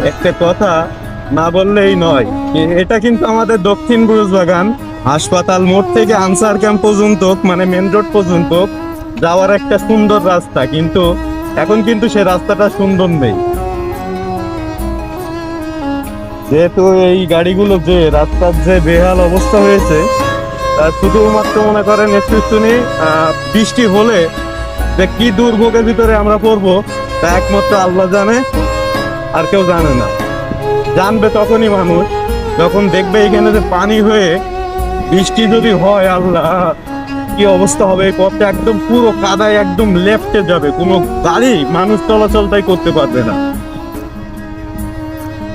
একটা কথা না বললেই নয়, এটা কিন্তু আমাদের দক্ষিণ বুরুজবাগান হাসপাতাল মোড় থেকে আনসার ক্যাম্প পর্যন্ত, মানে মেন রোড পর্যন্ত যাওয়ার একটা সুন্দর রাস্তা, কিন্তু এখন কিন্তু সে রাস্তাটা সুন্দর নেই। যেহেতু এই গাড়িগুলো যে রাস্তার যে বেহাল অবস্থা হয়েছে, শুধুমাত্র মনে করেন একটু শুনি বৃষ্টি হলে যে কি দুর্ভোগের ভিতরে আমরা পড়বো তা একমাত্র আল্লাহ জানে, আর কেউ জানে না। জানবে তখনই মানুষ যখন দেখবে এখানে যে পানি হয়ে বৃষ্টি যদি হয়, আল্লাহ কি অবস্থা হবে। এই পথটা একদম পুরো কাদায় একদম লেপ্টে যাবে, কোনো গাড়ি মানুষ চলাচল তাই করতে পারবে না।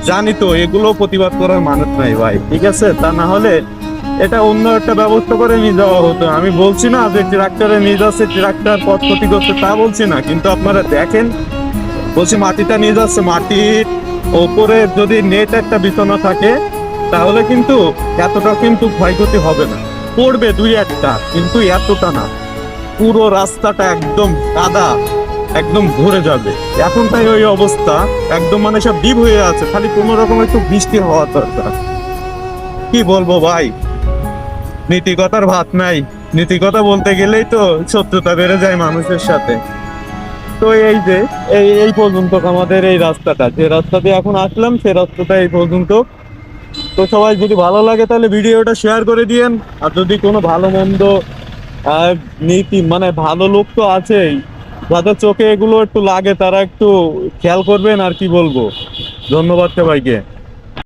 জানি তো এগুলো প্রতিবাদ করার মানুষ নাই ভাই, ঠিক আছে? তা না হলে এটা অন্য একটা ব্যবস্থা করে নিয়ে যাওয়া হতো। আমি বলছি না যে ট্রাক্টরে নিয়ে যাচ্ছে, ট্রাক্টর পথ ক্ষতি করছে, তা বলছি না, কিন্তু আপনারা দেখেন, বলছি মাটিটা নিয়ে যাচ্ছে, মাটির ওপরে যদি নেট একটা বিছানো থাকে তাহলে কিন্তু এতটা কিন্তু ক্ষয়ক্ষতি হবে না, পড়বে দুই একটা, কিন্তু এতটা না। পুরো রাস্তাটা একদম কাদা, একদম ভরে যাবে। এখন তাই ওই অবস্থা, একদম মানে সব ডিপ হয়ে আছে, খালি কোনো রকম একটু বৃষ্টি হওয়া দরকার। কি বলবো ভাই, নীতিকতার ভাত নাই। নীতিকতা বলতে গেলেই তো শত্রুতা বেড়ে যায় মানুষের সাথে। তো এই যে এই পর্যন্ত আমাদের এই রাস্তাটা, যে রাস্তা দিয়ে এখন আসলাম সে রাস্তাটা এই পর্যন্ত। তো সবাই যদি ভালো লাগে তাহলে ভিডিওটা শেয়ার করে দিয়েন। আর যদি কোনো ভালো মন্দ আহ, নীতি মানে ভালো লোক তো আছেই, যাদের চোখে এগুলো একটু লাগে তারা একটু খেয়াল করবেন। আর কি বলবো, ধন্যবাদ সবাইকে।